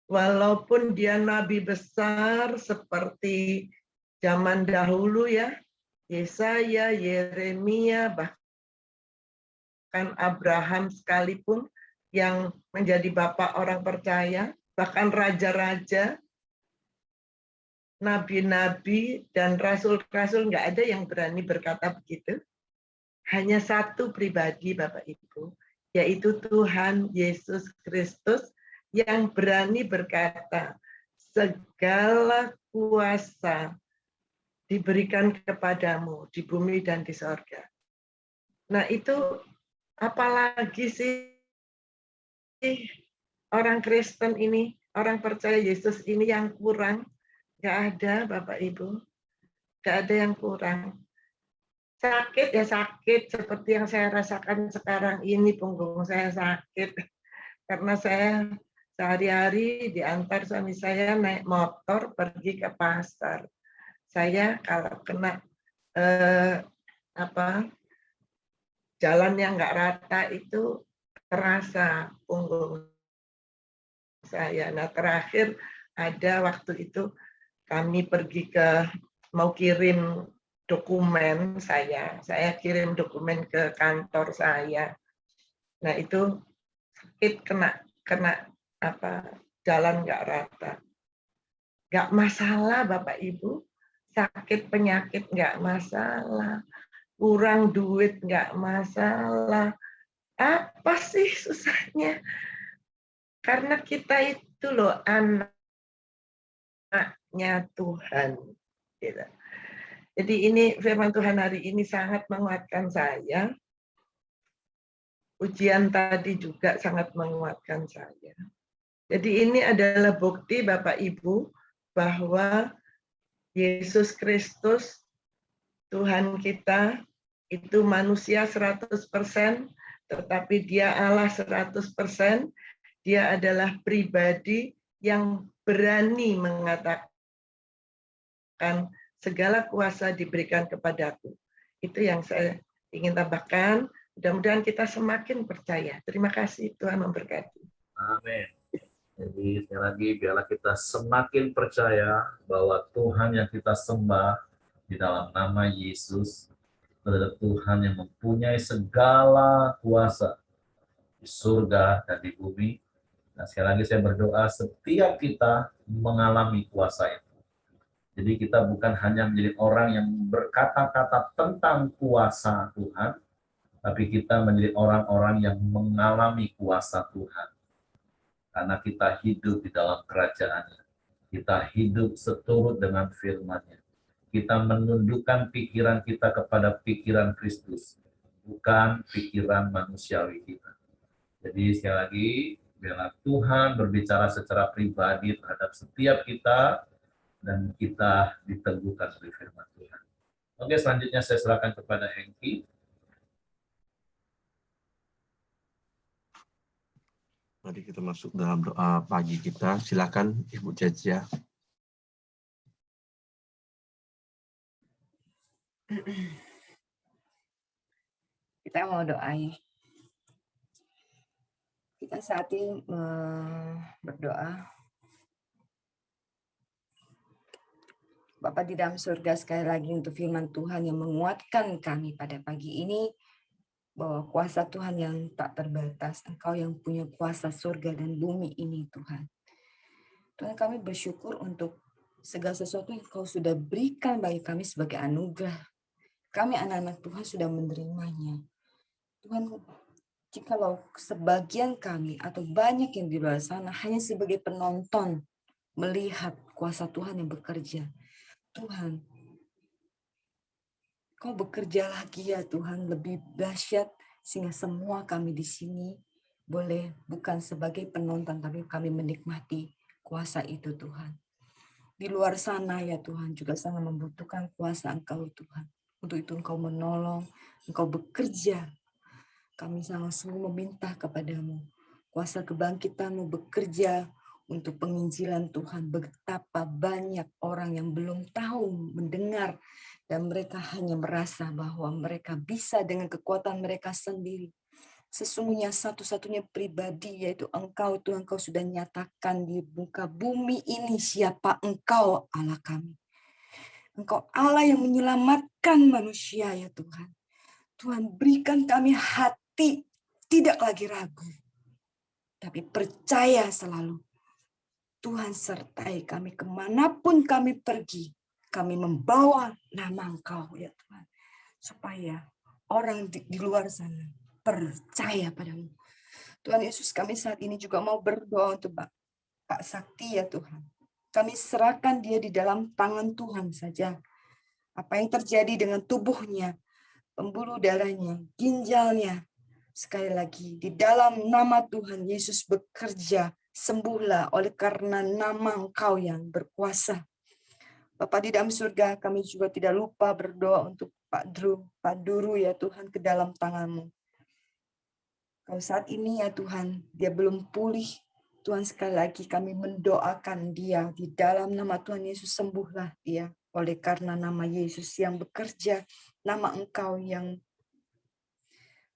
Walaupun dia nabi besar seperti zaman dahulu ya, Yesaya, Yeremia, bahkan Abraham sekalipun yang menjadi bapak orang percaya, bahkan raja-raja, nabi-nabi, dan rasul-rasul, nggak ada yang berani berkata begitu. Hanya satu pribadi, Bapak Ibu, yaitu Tuhan Yesus Kristus yang berani berkata, segala kuasa diberikan kepadamu di bumi dan di sorga. Nah itu apalagi sih orang Kristen ini, orang percaya Yesus ini yang kurang? Nggak ada, Bapak Ibu. Nggak ada yang kurang. Sakit ya sakit, seperti yang saya rasakan sekarang ini, punggung saya sakit. Karena saya sehari-hari diantar suami saya naik motor pergi ke pasar. Saya kalau kena jalan yang nggak rata itu terasa punggung saya. Nah terakhir ada waktu itu kami pergi mau kirim dokumen saya kirim dokumen ke kantor saya. Nah itu sakit kena jalan nggak rata. Nggak masalah Bapak Ibu, sakit penyakit nggak masalah, kurang duit nggak masalah. Apa sih susahnya? Karena kita itu loh anaknya Tuhan. Gitu. Jadi ini firman Tuhan hari ini sangat menguatkan saya. Ujian tadi juga sangat menguatkan saya. Jadi ini adalah bukti Bapak Ibu bahwa Yesus Kristus Tuhan kita itu manusia 100%, tetapi dia Allah 100%. Dia adalah pribadi yang berani mengatakan segala kuasa diberikan kepadaku. Itu yang saya ingin tambahkan. Mudah-mudahan kita semakin percaya. Terima kasih, Tuhan memberkati. Amin. Jadi sekali lagi biarlah kita semakin percaya bahwa Tuhan yang kita sembah di dalam nama Yesus adalah Tuhan yang mempunyai segala kuasa di surga dan di bumi. Nah, sekali lagi saya berdoa setiap kita mengalami kuasa itu. Jadi kita bukan hanya menjadi orang yang berkata-kata tentang kuasa Tuhan, tapi kita menjadi orang-orang yang mengalami kuasa Tuhan. Karena kita hidup di dalam kerajaan-Nya. Kita hidup seturut dengan firman-Nya. Kita menundukkan pikiran kita kepada pikiran Kristus, bukan pikiran manusiawi kita. Jadi sekali lagi, biarlah Tuhan berbicara secara pribadi terhadap setiap kita, dan kita diteguhkan oleh firman Tuhan. Oke, selanjutnya saya serahkan kepada Hengki. Mari kita masuk dalam doa pagi kita. Silakan Ibu Jajah. Kita mau doa ya. Kita saat ini berdoa. Bapa di dalam surga, sekali lagi untuk firman Tuhan yang menguatkan kami pada pagi ini, bahwa kuasa Tuhan yang tak terbatas, Engkau yang punya kuasa surga dan bumi ini Tuhan. Tuhan, kami bersyukur untuk segala sesuatu yang Engkau sudah berikan bagi kami sebagai anugerah. Kami anak-anak Tuhan sudah menerimanya. Tuhan, jikalau sebagian kami atau banyak yang di luar sana hanya sebagai penonton melihat kuasa Tuhan yang bekerja, Tuhan, Kau bekerja lagi ya Tuhan, lebih dahsyat, sehingga semua kami di sini boleh bukan sebagai penonton, tapi kami menikmati kuasa itu Tuhan. Di luar sana ya Tuhan juga sangat membutuhkan kuasa Engkau Tuhan. Untuk itu Engkau menolong, Engkau bekerja. Kami sangat sungguh meminta kepadamu, kuasa kebangkitan-Mu bekerja untuk penginjilan Tuhan. Betapa banyak orang yang belum tahu, mendengar, dan mereka hanya merasa bahwa mereka bisa dengan kekuatan mereka sendiri. Sesungguhnya satu-satunya pribadi yaitu Engkau Tuhan, Engkau sudah nyatakan di muka bumi ini siapa Engkau, Allah kami. Engkau Allah yang menyelamatkan manusia ya Tuhan. Tuhan, berikan kami hati tidak lagi ragu, tapi percaya selalu. Tuhan sertai kami kemanapun kami pergi. Kami membawa nama Engkau ya Tuhan. Supaya orang di luar sana percaya padamu. Tuhan Yesus, kami saat ini juga mau berdoa untuk Pak Sakti ya Tuhan. Kami serahkan dia di dalam tangan Tuhan saja. Apa yang terjadi dengan tubuhnya, pembuluh darahnya, ginjalnya. Sekali lagi, di dalam nama Tuhan Yesus bekerja, sembuhlah oleh karena nama Engkau yang berkuasa. Bapa di dalam surga, kami juga tidak lupa berdoa untuk Pak Duru ya Tuhan, ke dalam tangan-Mu. Kalau saat ini ya Tuhan, dia belum pulih. Tuhan, sekali lagi kami mendoakan dia di dalam nama Tuhan Yesus, sembuhlah dia. Oleh karena nama Yesus yang bekerja, nama Engkau yang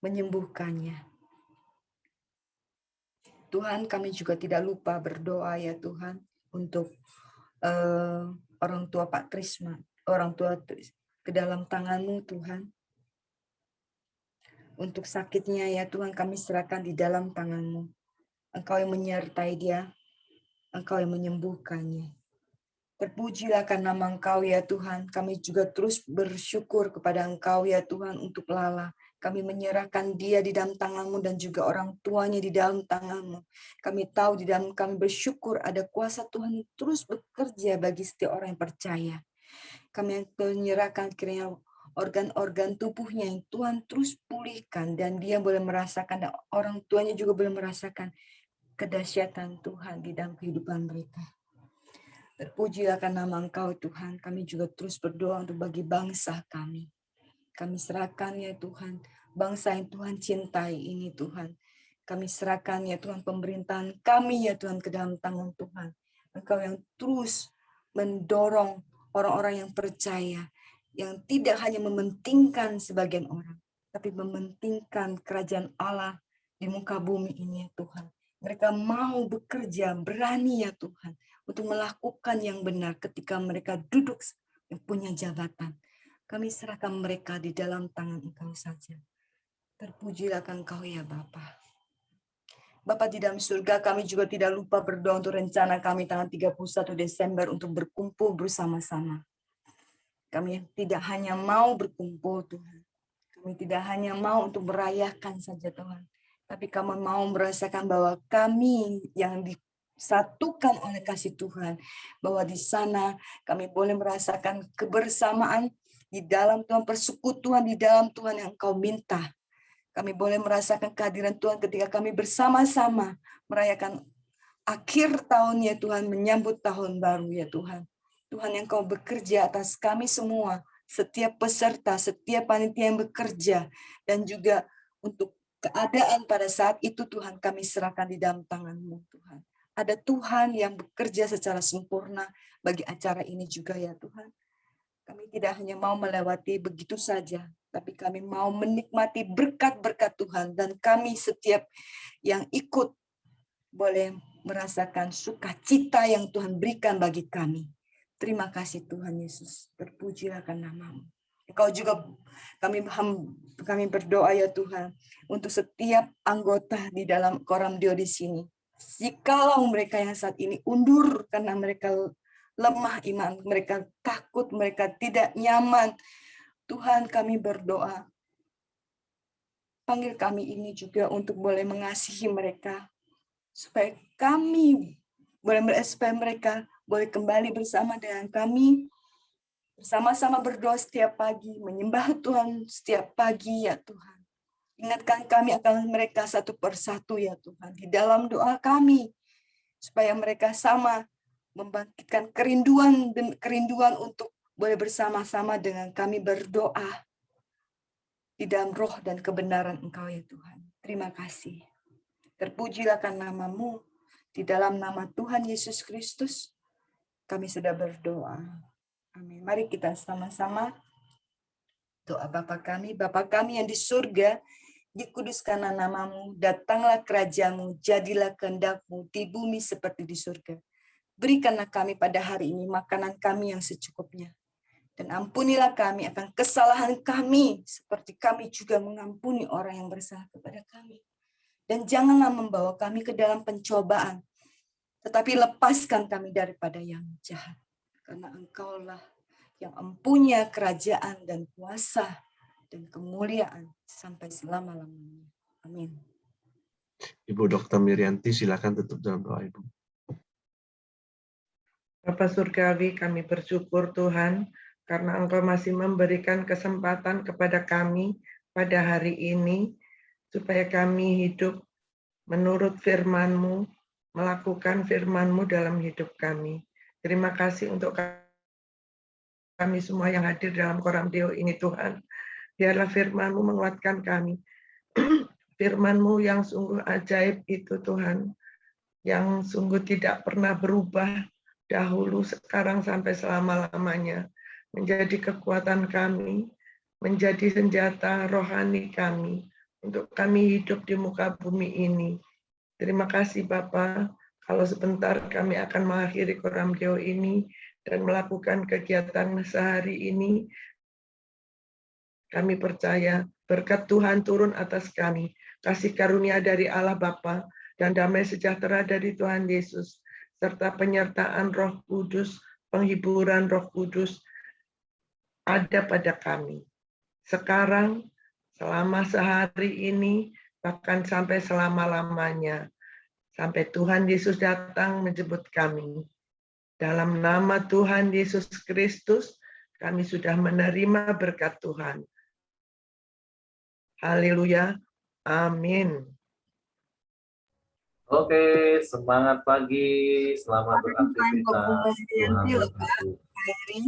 menyembuhkannya. Tuhan, kami juga tidak lupa berdoa ya Tuhan, untuk orang tua Pak Trisma, orang tua ke dalam tangan-Mu Tuhan. Untuk sakitnya ya Tuhan kami serahkan di dalam tangan-Mu. Engkau yang menyertai dia, Engkau yang menyembuhkannya. Terpujilah karena nama Engkau ya Tuhan. Kami juga terus bersyukur kepada Engkau ya Tuhan untuk Lala. Kami menyerahkan dia di dalam tangan-Mu dan juga orang tuanya di dalam tangan-Mu. Kami tahu di dalam kami bersyukur ada kuasa Tuhan yang terus bekerja bagi setiap orang yang percaya. Kami menyerahkan kiranya organ-organ tubuhnya yang Tuhan terus pulihkan dan dia boleh merasakan dan orang tuanya juga boleh merasakan kedahsyatan Tuhan di dalam kehidupan mereka. Terpujilah karena nama Engkau Tuhan. Kami juga terus berdoa untuk bagi bangsa kami. Kami serahkan ya Tuhan, bangsa yang Tuhan cintai ini Tuhan. Kami serahkan ya Tuhan pemerintahan kami ya Tuhan ke dalam tangan Tuhan. Engkau yang terus mendorong orang-orang yang percaya, yang tidak hanya mementingkan sebagian orang, tapi mementingkan kerajaan Allah di muka bumi ini ya Tuhan. Mereka mau bekerja, berani ya Tuhan, untuk melakukan yang benar ketika mereka duduk yang punya jabatan. Kami serahkan mereka di dalam tangan Engkau saja. Terpujilah Engkau ya Bapa. Bapa di dalam surga, kami juga tidak lupa berdoa untuk rencana kami tanggal 31 Desember untuk berkumpul bersama-sama. Kami tidak hanya mau berkumpul Tuhan. Kami tidak hanya mau untuk merayakan saja Tuhan. Tapi kami mau merasakan bahwa kami yang disatukan oleh kasih Tuhan. Bahwa di sana kami boleh merasakan kebersamaan di dalam Tuhan, persekutuan di dalam Tuhan yang Engkau minta. Kami boleh merasakan kehadiran Tuhan ketika kami bersama-sama merayakan akhir tahun ya Tuhan, menyambut tahun baru ya Tuhan. Tuhan yang Kau bekerja atas kami semua, setiap peserta, setiap panitia yang bekerja, dan juga untuk keadaan pada saat itu Tuhan kami serahkan di dalam tangan-Mu Tuhan. Ada Tuhan yang bekerja secara sempurna bagi acara ini juga ya Tuhan. Kami tidak hanya mau melewati begitu saja, tapi kami mau menikmati berkat-berkat Tuhan. Dan kami setiap yang ikut boleh merasakan sukacita yang Tuhan berikan bagi kami. Terima kasih Tuhan Yesus, terpujilah nama-Mu. Engkau juga kami berdoa ya Tuhan, untuk setiap anggota di dalam Koramdio di sini. Jikalau mereka yang saat ini undur karena mereka lemah iman, mereka takut, mereka tidak nyaman. Tuhan kami berdoa, panggil kami ini juga untuk boleh mengasihi mereka, supaya mereka boleh kembali bersama dengan kami, bersama-sama berdoa setiap pagi, menyembah Tuhan setiap pagi ya Tuhan. Ingatkan kami akan mereka satu persatu ya Tuhan, di dalam doa kami, supaya mereka sama membangkitkan kerinduan untuk boleh bersama-sama dengan kami berdoa di dalam roh dan kebenaran Engkau ya Tuhan. Terima kasih. Terpujilah nama-Mu, di dalam nama Tuhan Yesus Kristus kami sudah berdoa. Amin. Mari kita sama-sama doa Bapa kami yang di surga, dikuduskanlah nama-Mu, datanglah kerajaan-Mu, jadilah kehendak-Mu di bumi seperti di surga. Berikanlah kami pada hari ini makanan kami yang secukupnya. Dan ampunilah kami akan kesalahan kami, seperti kami juga mengampuni orang yang bersalah kepada kami. Dan janganlah membawa kami ke dalam pencobaan, tetapi lepaskan kami daripada yang jahat. Karena Engkaulah yang mempunyai kerajaan dan kuasa dan kemuliaan sampai selama-lamanya. Amin. Ibu Dr. Mirianti, silakan tutup dalam doa Ibu. Bapa Surgawi, kami bersyukur Tuhan, karena Engkau masih memberikan kesempatan kepada kami pada hari ini, supaya kami hidup menurut firman-Mu, melakukan firman-Mu dalam hidup kami. Terima kasih untuk kami semua yang hadir dalam Koramdio ini Tuhan. Biarlah firman-Mu menguatkan kami. Firman-Mu yang sungguh ajaib itu Tuhan, yang sungguh tidak pernah berubah dahulu, sekarang, sampai selama-lamanya, menjadi kekuatan kami, menjadi senjata rohani kami, untuk kami hidup di muka bumi ini. Terima kasih Bapa, kalau sebentar kami akan mengakhiri Koramdio ini, dan melakukan kegiatan sehari ini, Kami percaya berkat Tuhan turun atas kami, kasih karunia dari Allah Bapa dan damai sejahtera dari Tuhan Yesus, serta penyertaan Roh Kudus, penghiburan Roh Kudus ada pada kami. Sekarang, selama sehari ini, bahkan sampai selama-lamanya. Sampai Tuhan Yesus datang menjemput kami. Dalam nama Tuhan Yesus Kristus, kami sudah menerima berkat Tuhan. Haleluya. Amin. Oke, semangat pagi, selamat beraktivitas. Buat Bu Yanti Tuhan loh, Pak. memberkati. Kak Eri.